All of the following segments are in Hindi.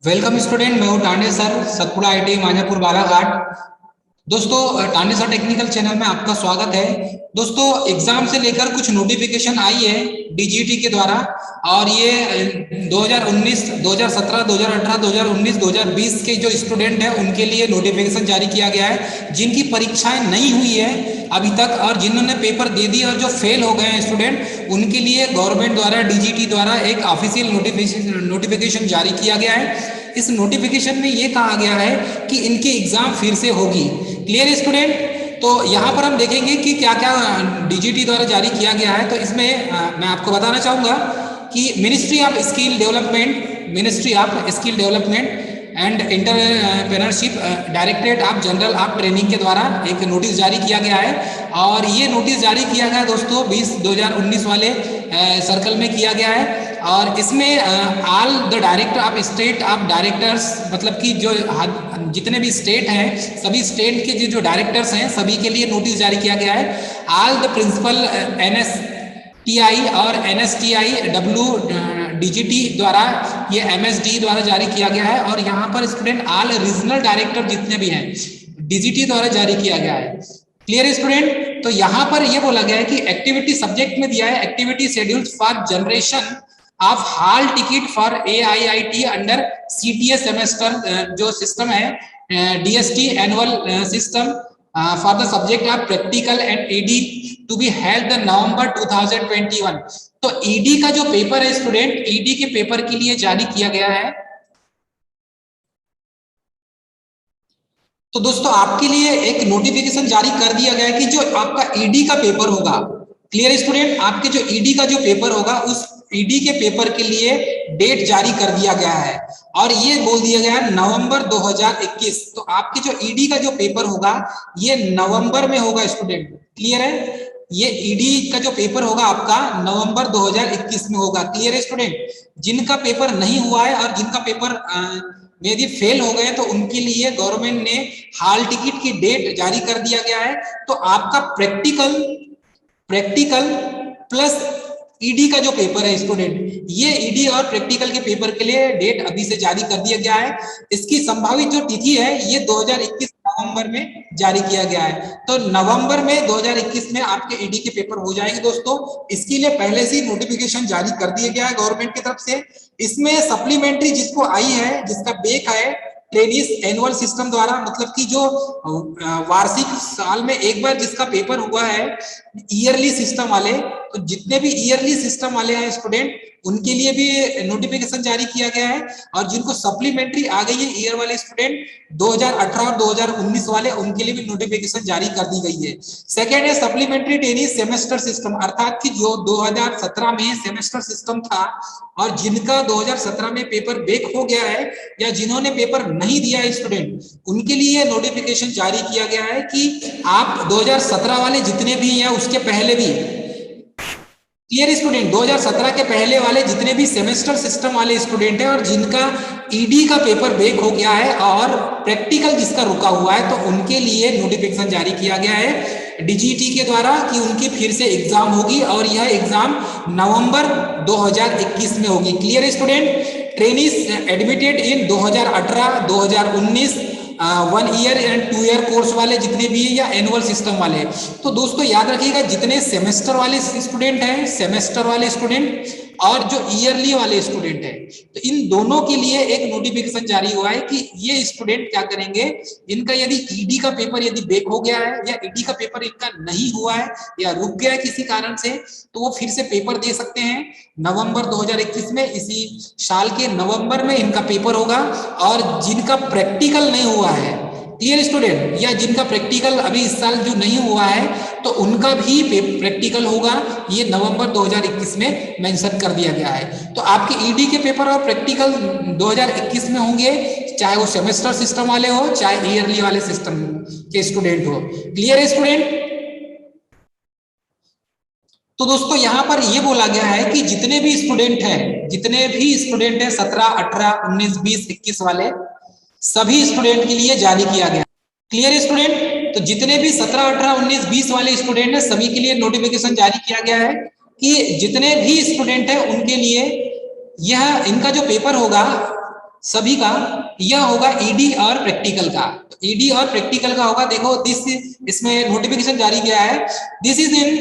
वेलकम स्टूडेंट, मैं हूं टांडे सर, सतपुड़ा आईटी मांझापुर बालाघाट। दोस्तों, टांडे सर टेक्निकल चैनल में आपका स्वागत है। दोस्तों, एग्जाम से लेकर कुछ नोटिफिकेशन आई है डीजीटी के द्वारा, और ये 2019, 2017, 2018, 2019, 2020 के जो स्टूडेंट हैं उनके लिए नोटिफिकेशन जारी किया गया है, जिनकी परीक्षाएं नहीं हुई है अभी तक और जिन्होंने पेपर दे दिए और जो फेल हो गए हैं स्टूडेंट, उनके लिए गवर्नमेंट द्वारा, डीजीटी द्वारा एक ऑफिशियल नोटिफिकेशन जारी किया गया है। इस नोटिफिकेशन में ये कहा गया है कि इनकी एग्जाम फिर से होगी। Clear student? तो यहाँ पर हम देखेंगे कि क्या क्या डीजीटी द्वारा जारी किया गया है। तो इसमें मैं आपको बताना चाहूँगा कि ministry of skill development and entrepreneurship directorate of general of training के द्वारा एक नोटिस जारी किया गया है। और ये नोटिस जारी किया गया दोस्तों 2019 वाले सर्कल में किया गया है। और इसमें all the director of state of directors, मतलब कि जो जितने भी स्टेट हैं, सभी स्टेट के जो डायरेक्टर्स हैं सभी के लिए नोटिस जारी किया गया है। ऑल द प्रिंसिपल NSTI और NSTI डब्ल्यू डीजीटी द्वारा, ये MSD द्वारा जारी किया गया है। और यहाँ पर स्टूडेंट ऑल रीजनल डायरेक्टर जितने भी हैं डीजीटी द्वारा जारी किया गया है। Clear student? तो यहाँ पर ये बोला गया है कि एक्टिविटी सब्जेक्ट में दिया है, activity schedule for generation of hall ticket for AIIT under CTA semester, जो सिस्टम है DST annual system for the subject of practical and ED to be held November 2021। तो ED का जो पेपर है स्टूडेंट, ED के पेपर के लिए जारी किया गया है। तो दोस्तों, आपके लिए एक नोटिफिकेशन जारी कर दिया गया है कि जो आपका ED का पेपर होगा, क्लियर स्टूडेंट, आपके जो ED का जो पेपर होगा उस ED के पेपर के लिए डेट जारी कर दिया गया है और ये बोल दिया गया है नवंबर 2021। तो आपके जो ED का जो पेपर होगा ये नवंबर में होगा स्टूडेंट। क्लियर है? ये ED का जो पेपर होगा आपका नवंबर 2021 में होगा। क्लियर है स्टूडेंट? जिनका पेपर नहीं हुआ है और जिनका पेपर यदि फेल हो गए तो उनके लिए गवर्नमेंट ने हॉल टिकट की डेट जारी कर दिया गया है। तो आपका प्रैक्टिकल प्लस ED का जो पेपर है स्टूडेंट, ये ED और प्रैक्टिकल के पेपर के लिए डेट अभी से जारी कर दिया गया है। इसकी संभावित जो तिथि है ये 2021 नवंबर में जारी किया गया है। तो नवंबर में 2021 में आपके ED के पेपर हो जाएंगे दोस्तों। इसके लिए पहले से नोटिफिकेशन जारी कर दिया गया है गवर्नमेंट की तरफ से। इसमें सप्लीमेंट्री जिसको आई है, जिसका बेक है ट्रेनिस एनुअल सिस्टम द्वारा, मतलब कि जो वार्षिक साल में एक बार जिसका पेपर हुआ है ईयरली सिस्टम वाले, तो जितने भी ईयरली सिस्टम वाले हैं स्टूडेंट उनके लिए भी नोटिफिकेशन जारी किया गया है। और जिनको सप्लीमेंट्री आ गई है ईयर वाले स्टूडेंट 2018 और 2019 वाले, उनके लिए भी नोटिफिकेशन जारी कर दी गई है। सेकेंड है सप्लीमेंट्री टेनिस सेमेस्टर सिस्टम, अर्थात कि जो 2017 में सेमेस्टर सिस्टम था और जिनका 2017 में पेपर बेक हो गया है या जिन्होंने पेपर नहीं दिया है स्टूडेंट, उनके लिए नोटिफिकेशन जारी किया गया है कि आप 2017 वाले जितने भी या उसके पहले भी, क्लियर स्टूडेंट, 2017 के पहले वाले जितने भी सेमेस्टर सिस्टम वाले स्टूडेंट हैं और जिनका ED का पेपर बेक हो गया है और प्रैक्टिकल जिसका रुका हुआ है, तो उनके लिए नोटिफिकेशन जारी किया गया है डीजीटी के द्वारा कि उनकी फिर से एग्जाम होगी और यह एग्जाम नवंबर 2021 में होगी। Clear student? Trainees admitted in 2018, 2019 1 year and 2 year course वाले जितने भी या एनुअल सिस्टम वाले। तो दोस्तों याद रखिएगा, जितने सेमेस्टर वाले स्टूडेंट हैं, सेमेस्टर वाले स्टूडेंट और जो ईयरली वाले स्टूडेंट हैं, तो इन दोनों के लिए एक नोटिफिकेशन जारी हुआ है कि ये स्टूडेंट क्या करेंगे, इनका यदि ED का पेपर यदि बेक हो गया है या ED का पेपर इनका नहीं हुआ है या रुक गया है किसी कारण से, तो वो फिर से पेपर दे सकते हैं नवंबर 2021 में। इसी साल के नवंबर में इनका पेपर होगा। और जिनका प्रैक्टिकल नहीं हुआ है, क्लियर स्टूडेंट, या जिनका प्रैक्टिकल अभी इस साल जो नहीं हुआ है, तो उनका भी प्रैक्टिकल होगा, ये नवंबर 2021 में मेंशन कर दिया गया है। तो आपके ED के पेपर और प्रैक्टिकल 2021 में होंगे, चाहे वो सेमेस्टर सिस्टम वाले हो चाहे ईयरली वाले सिस्टम के स्टूडेंट हो। Clear student? तो दोस्तों यहाँ पर ये बोला गया है कि जितने भी स्टूडेंट हैं 17, 18, 19, 20, 21 वाले सभी स्टूडेंट के लिए जारी किया गया। Clear student? तो जितने भी 17, 18, 19, 20 वाले स्टूडेंट हैं सभी के लिए नोटिफिकेशन जारी किया गया है कि जितने भी स्टूडेंट हैं उनके लिए यह इनका जो पेपर होगा सभी का यह होगा ईडी और प्रैक्टिकल का। तो ईडी और प्रैक्टिकल का होगा, देखो दिस इसमें नोटिफिकेशन जारी किया है, this is in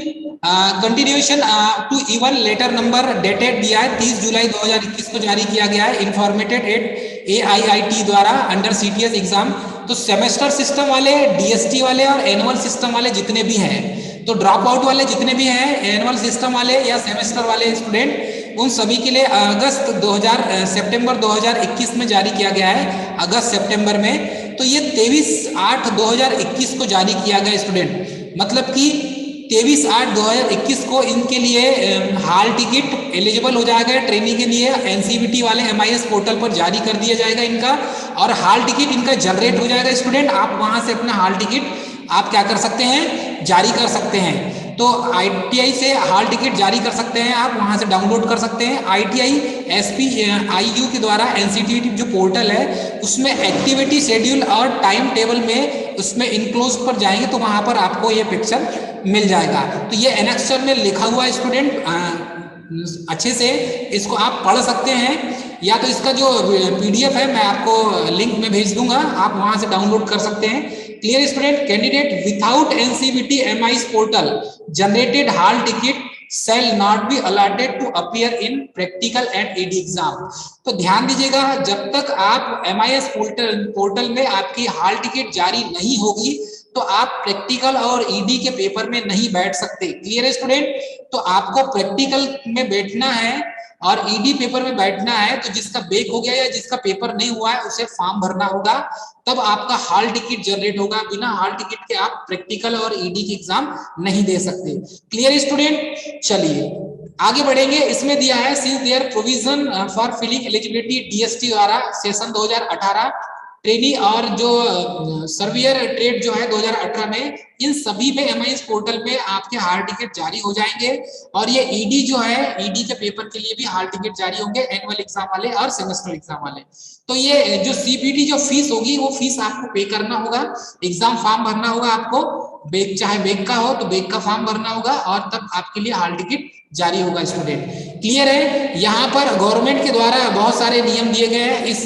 continuation to even letter number dated दिया है 30 जुलाई 2021 को जारी किया गया है, इन्फॉर्मेटेड एट AIIT द्वारा अंडर CTS एग्जाम। तो सेमेस्टर सिस्टम वाले, DST वाले और एनुअल सिस्टम वाले जितने भी हैं, तो ड्रॉप आउट वाले जितने भी हैं, एनुअल सिस्टम वाले या सेमेस्टर वाले स्टूडेंट, उन सभी के लिए सितंबर 2021 में जारी किया गया है, अगस्त सितंबर में। तो ये 23/8/2021 को जारी किया गया स्टूडेंट, मतलब कि 23/8/2021 को इनके लिए हाल टिकट एलिजिबल हो जाएगा ट्रेनिंग के लिए, NCVT वाले MIS पोर्टल पर जारी कर दिया जाएगा इनका, और हाल टिकट इनका जनरेट हो जाएगा स्टूडेंट। आप वहां से अपना हाल टिकट आप क्या कर सकते हैं, जारी कर सकते हैं। तो ITI से हाल टिकट जारी कर सकते हैं, आप वहां से डाउनलोड कर सकते हैं। ITI SPIU के द्वारा NCTVT जो पोर्टल है उसमें एक्टिविटी शेड्यूल और टाइम टेबल में उसमें इनक्लोज पर जाएंगे तो वहां पर आपको ये पिक्चर मिल जाएगा। तो ये एनेक्सर में लिखा हुआ है स्टूडेंट, अच्छे से इसको आप पढ़ सकते हैं, या तो इसका जो PDF है मैं आपको लिंक में भेज दूंगा, आप वहां से डाउनलोड कर सकते हैं। Clear student, candidate without NCVT MIS portal generated hall ticket shall not be allotted to appear in practical and ED exam. तो ध्यान दीजिएगा, जब तक आप MIS पोर्टल में आपकी हाल टिकट जारी नहीं होगी तो आप प्रैक्टिकल और ED के पेपर में नहीं बैठ सकते। क्लियर है स्टूडेंट, तो आपको प्रैक्टिकल में बैठना है और ED पेपर में बैठना है, तो जिसका बैक हो गया या जिसका पेपर नहीं हुआ है उसे फॉर्म भरना होगा, तब आपका हाल टिकट जनरेट होगा। बिना हाल टिकट के आप प्रैक्टिकल और ED की एग्जाम नहीं दे सकते। क्लियर स्टूडेंट, चलिए आगे बढ़ेंगे। इसमें दिया है since there provision for filling eligibility DST द्वारा सेशन 2018 ट्रेनी और जो सर्वियर ट्रेड जो है 2018 में, इन सभी पे MIS पोर्टल पे आपके हाल टिकट जारी हो जाएंगे। और ये ED जो है, ED के पेपर के लिए भी हाल टिकट जारी होंगे, एनुअल एग्जाम वाले और सेमेस्टर एग्जाम वाले। तो ये जो CPT जो फीस होगी वो फीस आपको पे करना होगा, एग्जाम फॉर्म भरना होगा आपको, बैक चाहे बैक का हो तो बैक का फॉर्म भरना होगा, और तब आपके लिए हाल टिकट जारी होगा स्टूडेंट। क्लियर है, यहाँ पर गवर्नमेंट के द्वारा बहुत सारे नियम दिए गए हैं इस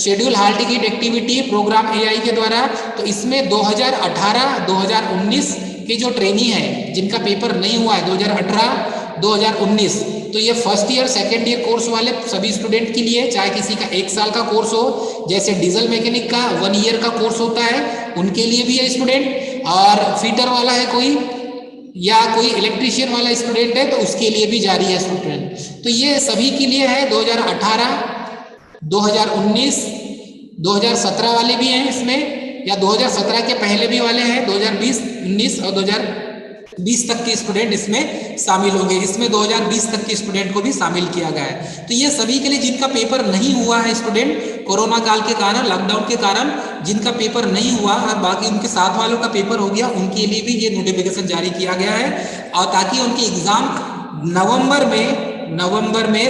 शेड्यूल हाल टिकट एक्टिविटी प्रोग्राम AI के द्वारा। तो इसमें 2018-2019 की जो ट्रेनिंग है जिनका पेपर नहीं हुआ है 2018-2019, तो ये first year second year course वाले सभी स्टूडेंट के लिए, चाहे किसी का 1 साल का कोर्स हो, जैसे डीजल मैकेनिक का 1 ईयर का कोर्स होता है उनके लिए भी है स्टूडेंट, और फीटर वाला है कोई या कोई इलेक्ट्रीशियन वाला स्टूडेंट है तो उसके लिए भी जारी है स्टूडेंट। तो ये सभी के लिए है, 2018, 2019, 2017 वाले भी हैं इसमें, या 2017 के पहले भी वाले हैं, 2020, 19 और 2020 तक के स्टूडेंट इसमें शामिल होंगे। इसमें 2020 तक के स्टूडेंट को भी शामिल किया गया है। तो ये सभी के लिए जिनका पेपर नहीं हुआ है स्टूडेंट, कोरोना काल के कारण, लॉकडाउन के कारण जिनका पेपर नहीं हुआ और बाकी उनके साथ वालों का पेपर हो गया, उनके लिए भी ये नोटिफिकेशन जारी किया गया है, और ताकि उनकी एग्जाम नवंबर में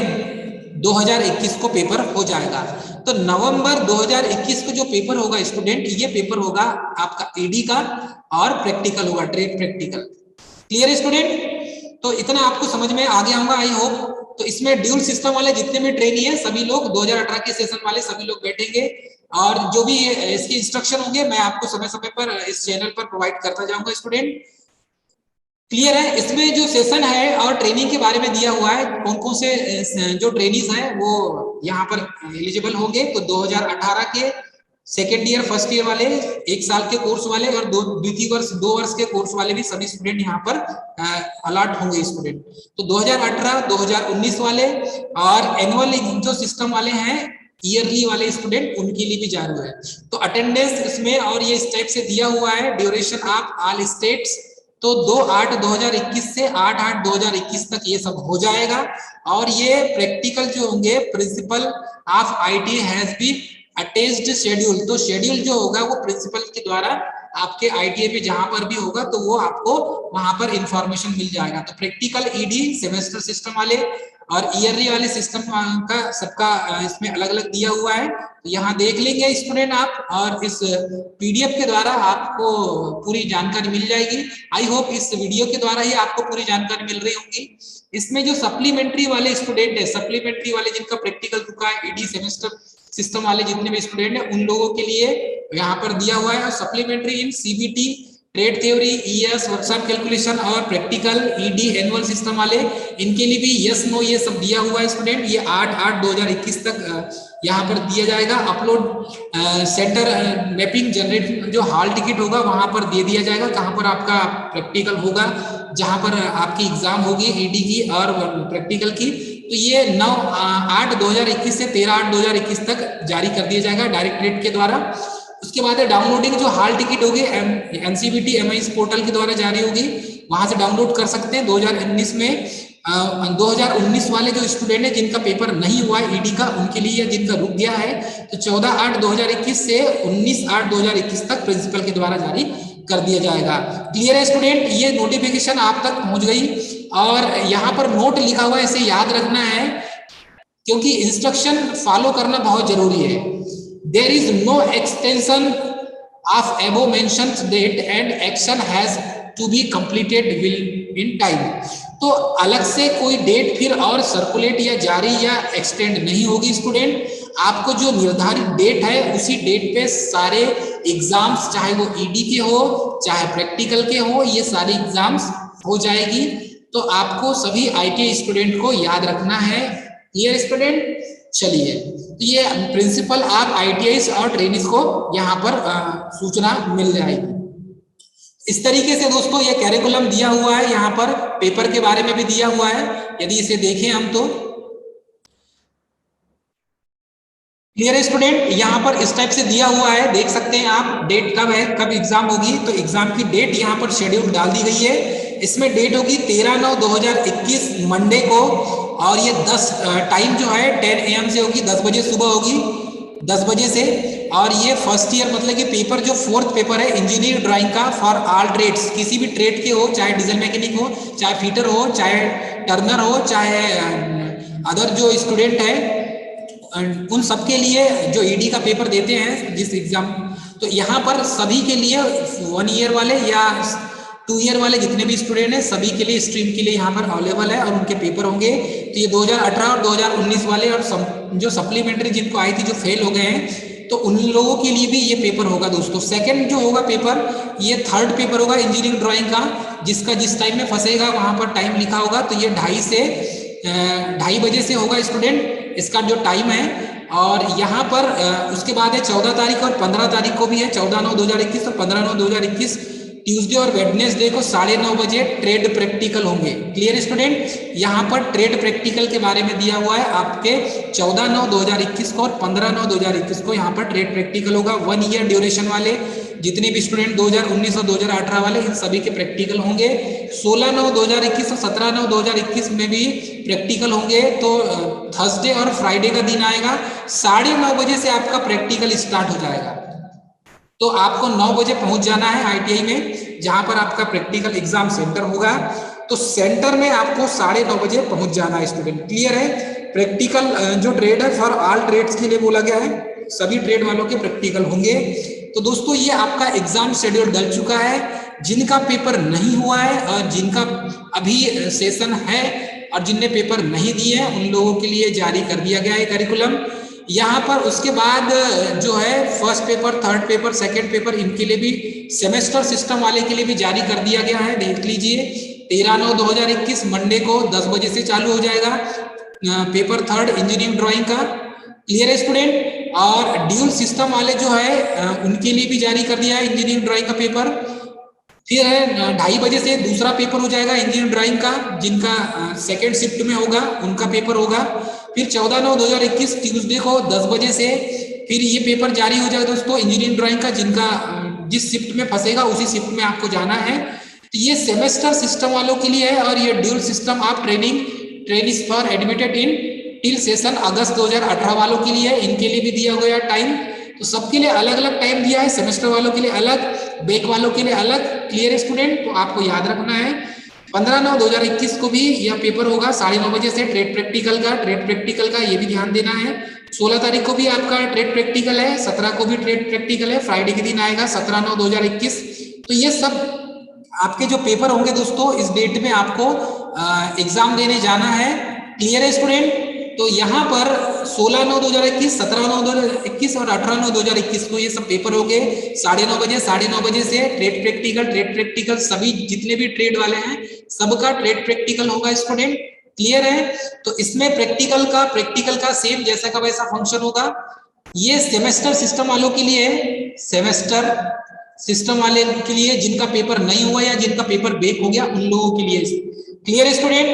2021 को पेपर हो जाएगा। तो नवंबर 2021 को जो पेपर होगा स्टूडेंट, ये पेपर होगा आपका ED का और प्रैक्टिकल होगा, ट्रेड प्रैक्टिकल। क्लियर स्टूडेंट, तो इतना आपको समझ में आ गया होगा आई होप। तो इसमें ड्यूल सिस्टम वाले जितने भी ट्रेनी है सभी लोग 2018 के सेशन वाले सभी लोग बैठेंगे, और जो भी इसके इंस्ट्रक्शन होंगे मैं आपको समय समय पर इस चैनल पर प्रोवाइड करता जाऊंगा स्टूडेंट। क्लियर है, इसमें जो सेशन है और ट्रेनिंग के बारे में दिया हुआ है, कौन कौन से जो ट्रेनिंग है वो यहाँ पर एलिजिबल होंगे। तो 2018 के सेकेंड ईयर फर्स्ट ईयर वाले, 1 साल के कोर्स वाले और द्वितीय वर्ष 2 वर्ष के कोर्स वाले भी सभी स्टूडेंट यहाँ पर अलॉट होंगे स्टूडेंट। तो 2018, 2019 वाले और एनुअल जो सिस्टम वाले हैं ईयरली वाले स्टूडेंट, उनके लिए भी जारी है। तो अटेंडेंस इसमें और ये इस टाइप से दिया हुआ है, ड्यूरेशन ऑफ ऑल स्टेट्स, तो 2/8/2021 से 8/8/2021 तक ये सब हो जाएगा। और ये प्रैक्टिकल जो होंगे, principle of IT has been attached schedule, तो शेड्यूल जो होगा वो प्रिंसिपल के द्वारा आपके ITI पे जहां पर भी होगा तो वो आपको वहां पर इंफॉर्मेशन मिल जाएगा। तो प्रैक्टिकल ED सेमेस्टर सिस्टम वाले और ईयरली वाले सिस्टम का सबका इसमें अलग अलग दिया हुआ है, तो यहाँ देख लेंगे स्टूडेंट आप, और इस PDF के द्वारा आपको पूरी जानकारी मिल जाएगी। आई होप इस वीडियो के द्वारा ही आपको पूरी जानकारी मिल रही होगी। इसमें जो सप्लीमेंट्री वाले स्टूडेंट है, सप्लीमेंट्री वाले जिनका प्रैक्टिकल रुका है ED सेमेस्टर सिस्टम वाले जितने भी स्टूडेंट हैं उन लोगों के लिए यहाँ पर दिया हुआ है। और supplementary in CBT, trade theory, ES, workshop calculation और प्रैक्टिकल ईडी एनुअल सिस्टम वाले, इनके लिए भी यस नो ये सब दिया हुआ है स्टूडेंट। ये 8/8/2021 तक यहाँ पर दिया जाएगा। अपलोड सेंटर मैपिंग जनरेट, जो हॉल टिकट होगा वहां पर दे दिया जाएगा कहाँ पर आपका प्रैक्टिकल होगा, जहां पर आपकी एग्जाम होगी ईडी की और प्रैक्टिकल की। तो ये 9/8/2021 से 13/8/2021 तक जारी कर दिया जाएगा डायरेक्टरेट के द्वारा। उसके बाद है डाउनलोडिंग, जो हॉल टिकट होगी एनसीबीटी एमआईएस पोर्टल के द्वारा जारी होगी, वहां से डाउनलोड कर सकते हैं। 2019 में 2019 वाले जो स्टूडेंट है जिनका पेपर नहीं हुआ है ईडी का, उनके लिए या जिनका रुक गया है, तो 14/8/2021 से 19/8/2021 तक प्रिंसिपल के द्वारा जारी कर दिया जाएगा। क्लियर है स्टूडेंट? ये नोटिफिकेशन आप तक पहुंच गई। और यहाँ पर नोट लिखा हुआ है, इसे याद रखना है क्योंकि इंस्ट्रक्शन फॉलो करना बहुत जरूरी है। There is no extension of above mentioned date and action has to be completed within time. तो अलग से कोई डेट फिर और सर्कुलेट या जारी या एक्सटेंड नहीं होगी स्टूडेंट। आपको जो निर्धारित डेट है उसी डेट पे सारे एग्जाम्स, चाहे वो ईडी के हो चाहे प्रैक्टिकल के हो, ये सारे एग्जाम्स हो जाएगी। तो आपको सभी आईटीआई स्टूडेंट को याद रखना है। Clear student? चलिए, तो ये प्रिंसिपल आप आईटीआई और ट्रेनिंग्स को यहाँ पर सूचना मिल जाएगी। इस तरीके से दोस्तों ये कैरिकुलम दिया हुआ है, यहाँ पर पेपर के बारे में भी दिया हुआ है। यदि इसे देखें हम तो क्लियर स्टूडेंट, यहाँ पर इस टाइप से दिया हुआ है, देख सकते हैं आप डेट कब है, कब एग्जाम होगी। तो एग्जाम की डेट यहाँ पर शेड्यूल डाल दी गई है। इसमें डेट होगी 13/9/2021 मंडे को, और ये 10 टाइम जो है 10 AM से होगी, 10 बजे सुबह होगी, 10 बजे से। और ये फर्स्ट ईयर मतलब कि पेपर जो 4th पेपर है इंजीनियरिंग ड्राइंग का फॉर ऑल ट्रेड्स, किसी भी ट्रेड के हो, चाहे डीजल मैकेनिक हो, चाहे फिटर हो, चाहे टर्नर हो, चाहे अदर जो स्टूडेंट है, उन सबके लिए जो ईडी का पेपर देते हैं जिस एग्जाम, तो यहाँ पर सभी के लिए 1 ईयर वाले या 2 ईयर वाले जितने भी स्टूडेंट हैं सभी के लिए स्ट्रीम के लिए यहाँ पर अवेलेबल है और उनके पेपर होंगे। तो ये 2018 और 2019 वाले और जो सप्लीमेंट्री जिनको आई थी जो फेल हो गए हैं, तो उन लोगों के लिए भी ये पेपर होगा दोस्तों। सेकंड जो होगा पेपर, ये 3rd पेपर होगा इंजीनियरिंग ड्राइंग का, जिसका जिस टाइम में फंसेगा वहां पर टाइम लिखा होगा। तो ये 2:30 बजे से होगा स्टूडेंट, इसका जो टाइम है। और यहाँ पर उसके बाद है 14 तारीख और 15 तारीख को भी है, 14/9/2021 और 15/9/2021 ट्यूसडे और वेडनेसडे को 9:30 बजे ट्रेड प्रैक्टिकल होंगे। Clear student? यहाँ पर ट्रेड प्रैक्टिकल के बारे में दिया हुआ है आपके 14/9/2021 को और 15/9/2021 को यहाँ पर ट्रेड प्रैक्टिकल होगा। 1 ईयर ड्यूरेशन वाले जितने भी स्टूडेंट 2019 और 2018 वाले, इन सभी के प्रैक्टिकल होंगे। 16/9/2021 और 17/9/2021 में भी प्रैक्टिकल होंगे। तो थर्सडे और फ्राइडे का दिन आएगा, 9:30 बजे से आपका प्रैक्टिकल स्टार्ट हो जाएगा। तो आपको 9 बजे पहुंच जाना है आईटीआई में, जहां पर आपका प्रैक्टिकल एग्जाम सेंटर होगा। तो सेंटर में आपको 9:30 बजे पहुंच जाना है स्टूडेंट। क्लियर है? प्रैक्टिकल जो ट्रेड है फॉर ऑल ट्रेड्स के लिए बोला गया है, सभी ट्रेड वालों के प्रैक्टिकल होंगे। तो दोस्तों ये आपका एग्जाम शेड्यूल डल चुका है। जिनका पेपर नहीं हुआ है और जिनका अभी सेशन है और जिनने पेपर नहीं दिए हैं, उन लोगों के लिए जारी कर दिया गया है करिकुलम यहाँ पर। उसके बाद जो है 1st paper, 3rd paper, 2nd paper, इनके लिए भी सेमेस्टर सिस्टम वाले के लिए भी जारी कर दिया गया है। देख लीजिए 13/9/2021 मंडे को 10 बजे से चालू हो जाएगा पेपर 3rd इंजीनियरिंग ड्राइंग का। क्लियर है स्टूडेंट? और ड्यूल सिस्टम वाले जो है उनके लिए भी जारी कर दिया है इंजीनियरिंग ड्राइंग का पेपर। फिर है 2:30 बजे से दूसरा पेपर हो जाएगा इंजीनियरिंग ड्राइंग का, जिनका 2nd शिफ्ट में होगा उनका पेपर होगा। फिर 14/9/2021 ट्यूसडे को 10 बजे से फिर ये पेपर जारी हो जाएगा दोस्तों इंजीनियरिंग ड्राइंग का, जिनका जिस शिफ्ट में फंसेगा उसी शिफ्ट में आपको जाना है। तो ये सेमेस्टर सिस्टम वालों के लिए है। और ये ड्यूल सिस्टम आप trainings for admitted in till session August 2018 वालों के लिए है, इनके लिए भी दिया गया टाइम। तो सबके लिए अलग अलग टाइम दिया है, सेमेस्टर वालों के लिए अलग, बैक वालों के लिए अलग। Clear student? तो आपको याद रखना है 15/9/2021 को भी यह पेपर होगा 9:30 बजे से ट्रेड प्रैक्टिकल का ये भी ध्यान देना है। 16 तारीख को भी आपका ट्रेड प्रैक्टिकल है, 17 को भी ट्रेड प्रैक्टिकल है, फ्राइडे के दिन आएगा 17/9/2021। तो ये सब आपके जो पेपर होंगे दोस्तों इस डेट में आपको एग्जाम देने जाना है। क्लियर है स्टूडेंट? तो यहाँ पर 16/9/2021, 17/9/2021 और 18/9/2021 को ये सब पेपर हो गए 9:30 बजे से ट्रेड प्रैक्टिकल सभी जितने भी ट्रेड वाले हैं सबका ट्रेड प्रैक्टिकल होगा स्टूडेंट। क्लियर है? तो इसमें प्रैक्टिकल का सेम जैसा का वैसा फंक्शन होगा। ये सेमेस्टर सिस्टम वालों के लिए, सेमेस्टर सिस्टम वाले के लिए जिनका पेपर नहीं हुआ या जिनका पेपर बैक हो गया उन लोगों के लिए। Clear student?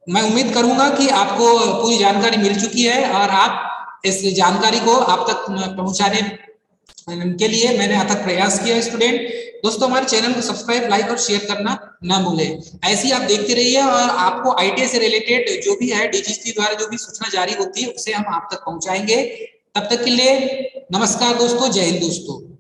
मैं उम्मीद करूंगा कि आपको पूरी जानकारी मिल चुकी है और आप इस जानकारी को आप तक पहुंचाने के लिए मैंने अथक प्रयास किया। स्टूडेंट दोस्तों हमारे चैनल को सब्सक्राइब, लाइक और शेयर करना ना भूलें। ऐसे ही आप देखते रहिए और आपको आईटीआई से रिलेटेड जो भी है डीजीसी द्वारा जो भी सूचना जारी होती है उसे हम आप तक पहुंचाएंगे। तब तक के लिए नमस्कार दोस्तों, जय हिंद दोस्तों।